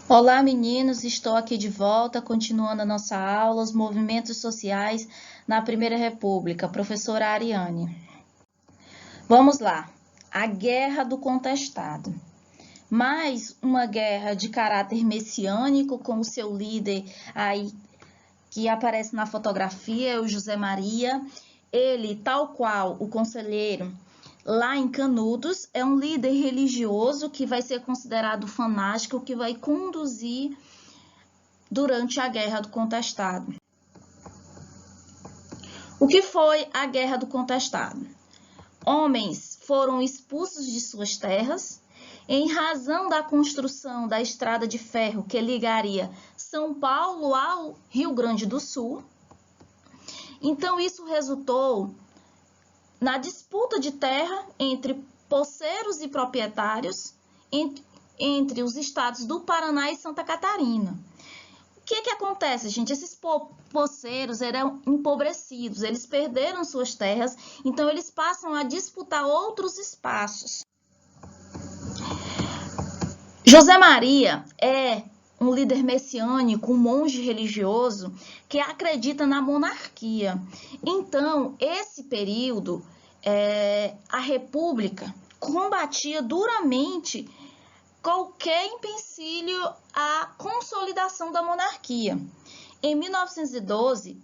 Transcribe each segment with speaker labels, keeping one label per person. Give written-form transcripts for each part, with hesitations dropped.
Speaker 1: Olá, meninos, estou aqui de volta, continuando a nossa aula, os movimentos sociais na Primeira República, professora Ariane. Vamos lá, a Guerra do Contestado. Mais uma guerra de caráter messiânico, com o seu líder aí que aparece na fotografia, o José Maria. Ele, tal qual o conselheiro lá em Canudos, é um líder religioso que vai ser considerado fanático, que vai conduzir durante a Guerra do Contestado. O que foi a Guerra do Contestado? Homens foram expulsos de suas terras em razão da construção da estrada de ferro que ligaria São Paulo ao Rio Grande do Sul. Então, isso resultou na disputa de terra entre poceiros e proprietários entre os estados do Paraná e Santa Catarina. O que acontece, gente? Esses poceiros eram empobrecidos, eles perderam suas terras, então eles passam a disputar outros espaços. José Maria é um líder messiânico, um monge religioso que acredita na monarquia. Então, esse período, a República combatia duramente qualquer empecilho à consolidação da monarquia. Em 1912,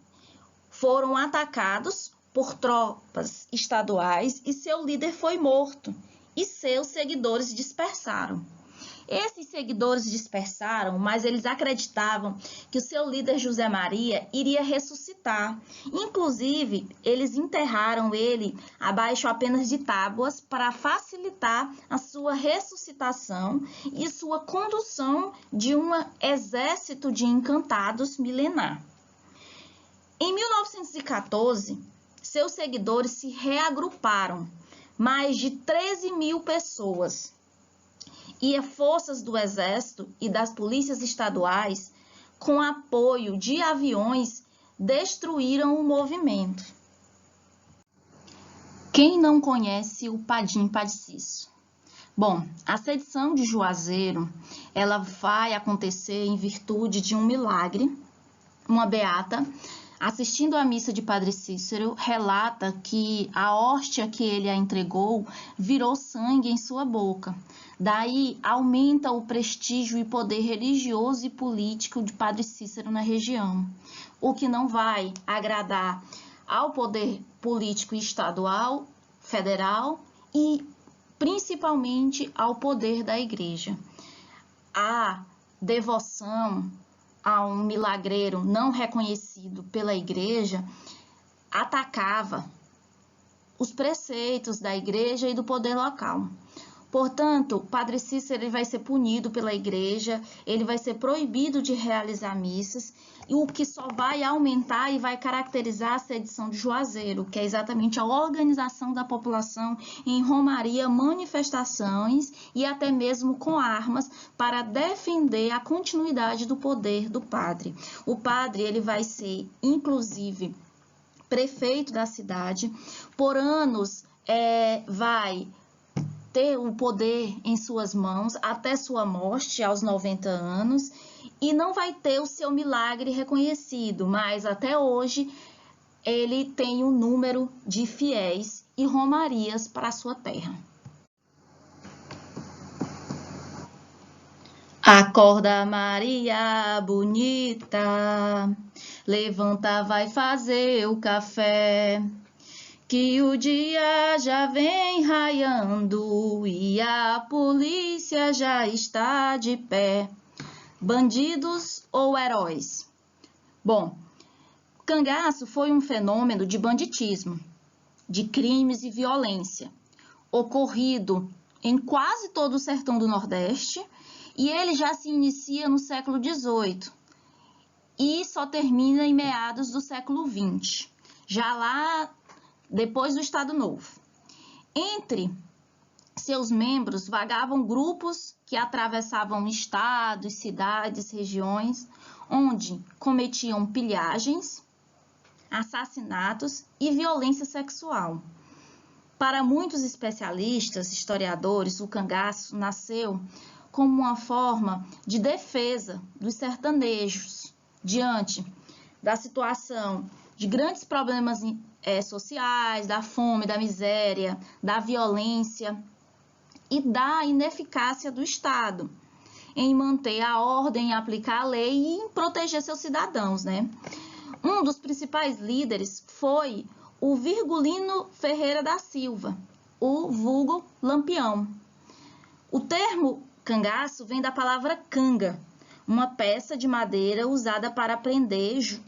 Speaker 1: foram atacados por tropas estaduais e seu líder foi morto e seus seguidores dispersaram. Esses seguidores dispersaram, mas eles acreditavam que o seu líder José Maria iria ressuscitar. Inclusive, eles enterraram ele abaixo apenas de tábuas para facilitar a sua ressuscitação e sua condução de um exército de encantados milenar. Em 1914, seus seguidores se reagruparam, mais de 13 mil pessoas. E as forças do Exército e das polícias estaduais, com apoio de aviões, destruíram o movimento. Quem não conhece o Padim Padiciço? Bom, a sedição de Juazeiro, ela vai acontecer em virtude de um milagre. Uma beata, assistindo à missa de Padre Cícero, relata que a hóstia que ele a entregou virou sangue em sua boca. Daí aumenta o prestígio e poder religioso e político de Padre Cícero na região, o que não vai agradar ao poder político estadual, federal e principalmente ao poder da igreja. A devoção a um milagreiro não reconhecido pela igreja atacava os preceitos da igreja e do poder local. Portanto, Padre Cícero ele vai ser punido pela igreja, ele vai ser proibido de realizar missas, e o que só vai aumentar e vai caracterizar a sedição de Juazeiro, que é exatamente a organização da população em romaria, manifestações e até mesmo com armas para defender a continuidade do poder do padre. O padre ele vai ser, inclusive, prefeito da cidade, por anos vai ter o poder em suas mãos até sua morte aos 90 anos e não vai ter o seu milagre reconhecido, mas até hoje ele tem um número de fiéis e romarias para a sua terra. Acorda, Maria bonita, levanta, vai fazer o café, que o dia já vem raiando e a polícia já está de pé. Bandidos ou heróis? Bom, o cangaço foi um fenômeno de banditismo, de crimes e violência, ocorrido em quase todo o sertão do Nordeste, e ele já se inicia no século XVIII e só termina em meados do século XX, já lá depois do Estado Novo. Entre seus membros vagavam grupos que atravessavam estados, cidades, regiões, onde cometiam pilhagens, assassinatos e violência sexual. Para muitos especialistas, historiadores, o cangaço nasceu como uma forma de defesa dos sertanejos diante da situação de grandes problemas sociais, da fome, da miséria, da violência e da ineficácia do Estado em manter a ordem, em aplicar a lei e em proteger seus cidadãos, né? Um dos principais líderes foi o Virgulino Ferreira da Silva, o vulgo Lampião. O termo cangaço vem da palavra canga, uma peça de madeira usada para prender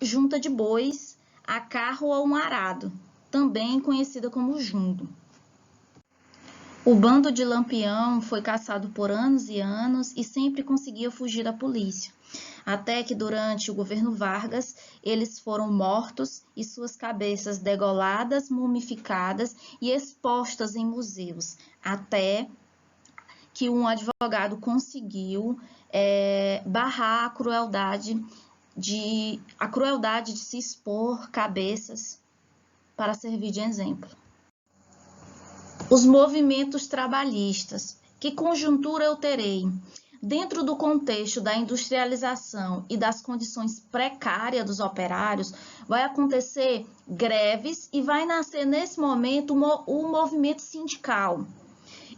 Speaker 1: junta de bois a carro ou um arado, também conhecida como jumbo. O bando de Lampião foi caçado por anos e anos e sempre conseguia fugir da polícia, até que durante o governo Vargas eles foram mortos e suas cabeças degoladas, mumificadas e expostas em museus, até que um advogado conseguiu barrar a crueldade de se expor cabeças para servir de exemplo. Os movimentos trabalhistas. Que conjuntura eu terei? Dentro do contexto da industrialização e das condições precárias dos operários, vai acontecer greves e vai nascer nesse momento o movimento sindical.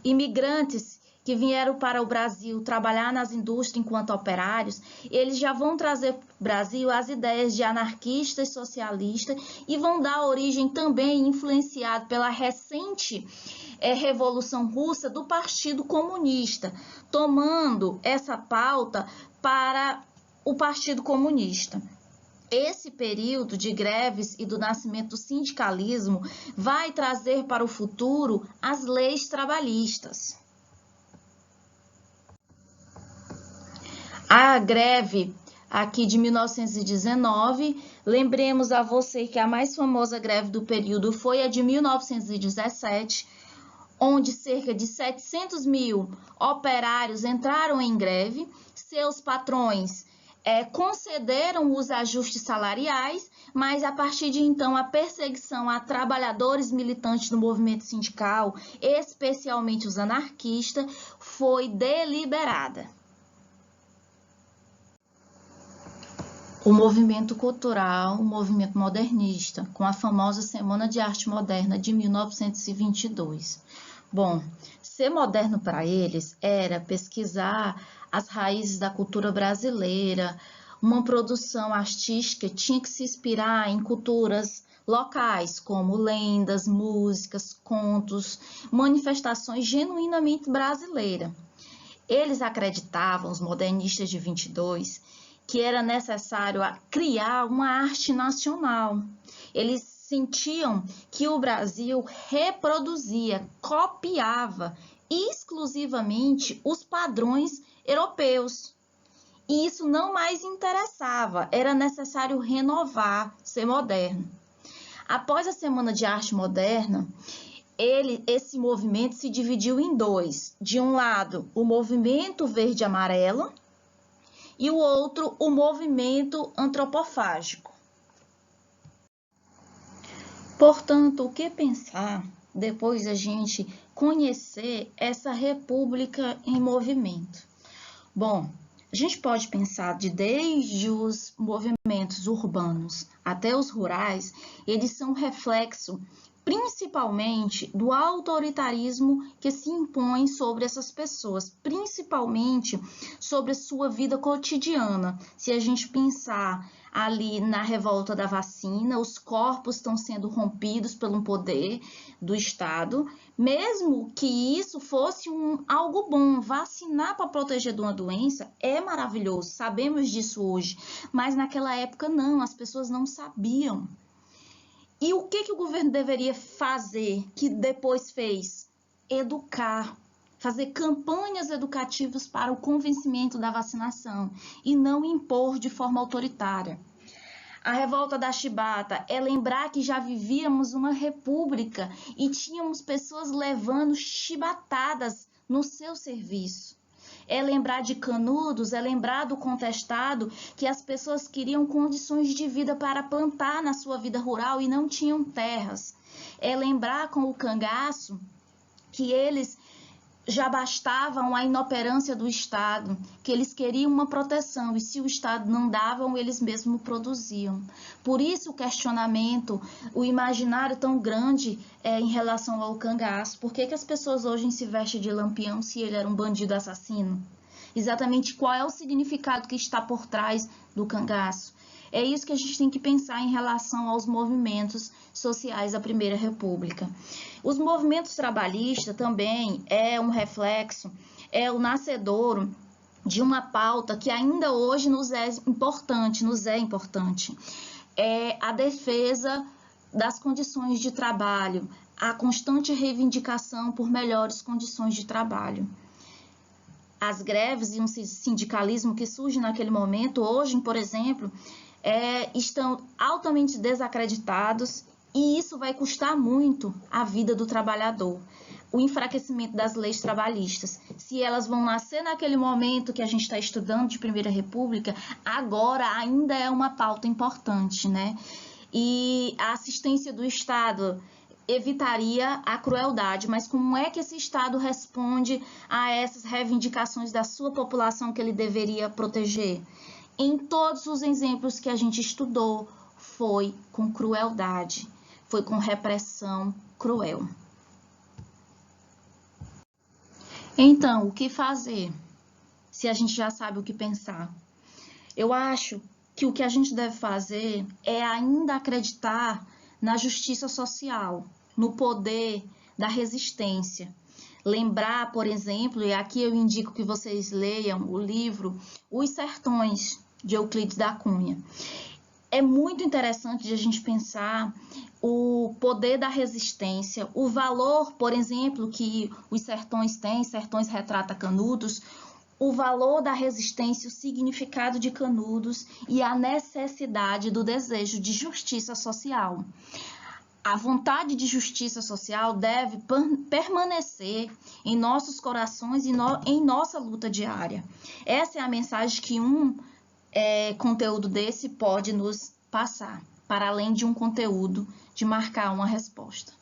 Speaker 1: Imigrantes que vieram para o Brasil trabalhar nas indústrias enquanto operários, eles já vão trazer para o Brasil as ideias de anarquistas, socialistas e vão dar origem também, influenciado pela recente Revolução Russa, do Partido Comunista, tomando essa pauta para o Partido Comunista. Esse período de greves e do nascimento do sindicalismo vai trazer para o futuro as leis trabalhistas. A greve aqui de 1919, lembremos a você que a mais famosa greve do período foi a de 1917, onde cerca de 700 mil operários entraram em greve, seus patrões concederam os ajustes salariais, mas a partir de então a perseguição a trabalhadores militantes do movimento sindical, especialmente os anarquistas, foi deliberada. O movimento cultural, o movimento modernista, com a famosa Semana de Arte Moderna de 1922. Bom, ser moderno para eles era pesquisar as raízes da cultura brasileira. Uma produção artística tinha que se inspirar em culturas locais, como lendas, músicas, contos, manifestações genuinamente brasileiras. Eles acreditavam, os modernistas de 22, que era necessário criar uma arte nacional. Eles sentiam que o Brasil reproduzia, copiava exclusivamente os padrões europeus. E isso não mais interessava, era necessário renovar, ser moderno. Após a Semana de Arte Moderna, esse movimento se dividiu em dois. De um lado, o movimento verde-amarelo, e o outro, o movimento antropofágico. Portanto, o que pensar depois da gente conhecer essa república em movimento? Bom, a gente pode pensar desde os movimentos urbanos até os rurais, eles são reflexo principalmente do autoritarismo que se impõe sobre essas pessoas, principalmente sobre a sua vida cotidiana. Se a gente pensar ali na revolta da vacina, os corpos estão sendo rompidos pelo poder do Estado, mesmo que isso fosse algo bom. Vacinar para proteger de uma doença é maravilhoso, sabemos disso hoje, mas naquela época não, as pessoas não sabiam. E o que o governo deveria fazer, que depois fez? Educar, fazer campanhas educativas para o convencimento da vacinação e não impor de forma autoritária. A revolta da chibata é lembrar que já vivíamos uma república e tínhamos pessoas levando chibatadas no seu serviço. É lembrar de Canudos, é lembrar do contestado, que as pessoas queriam condições de vida para plantar na sua vida rural e não tinham terras. É lembrar com o cangaço que eles já bastava a inoperância do Estado, que eles queriam uma proteção, e se o Estado não dava, eles mesmos produziam. Por isso o questionamento, o imaginário tão grande em relação ao cangaço. Por que as pessoas hoje se vestem de Lampião se ele era um bandido assassino? Exatamente qual é o significado que está por trás do cangaço? É isso que a gente tem que pensar em relação aos movimentos sociais da Primeira República. Os movimentos trabalhistas também é um reflexo, é o nascedouro de uma pauta que ainda hoje nos é importante. É a defesa das condições de trabalho, a constante reivindicação por melhores condições de trabalho. As greves e um sindicalismo que surge naquele momento, hoje, por exemplo, estão altamente desacreditados, e isso vai custar muito a vida do trabalhador. O enfraquecimento das leis trabalhistas, se elas vão nascer naquele momento que a gente está estudando de Primeira República, agora ainda é uma pauta importante, né? E a assistência do Estado evitaria a crueldade, mas como é que esse Estado responde a essas reivindicações da sua população que ele deveria proteger? Em todos os exemplos que a gente estudou, foi com crueldade, foi com repressão cruel. Então, o que fazer, se a gente já sabe o que pensar? Eu acho que o que a gente deve fazer é ainda acreditar na justiça social, no poder da resistência. Lembrar, por exemplo, e aqui eu indico que vocês leiam o livro Os Sertões, de Euclides da Cunha. É muito interessante de a gente pensar o poder da resistência, o valor, por exemplo, que os sertões têm, Sertões retrata Canudos, o valor da resistência, o significado de Canudos e a necessidade do desejo de justiça social. A vontade de justiça social deve permanecer em nossos corações e em nossa luta diária. Essa é a mensagem que conteúdo desse pode nos passar, para além de um conteúdo de marcar uma resposta.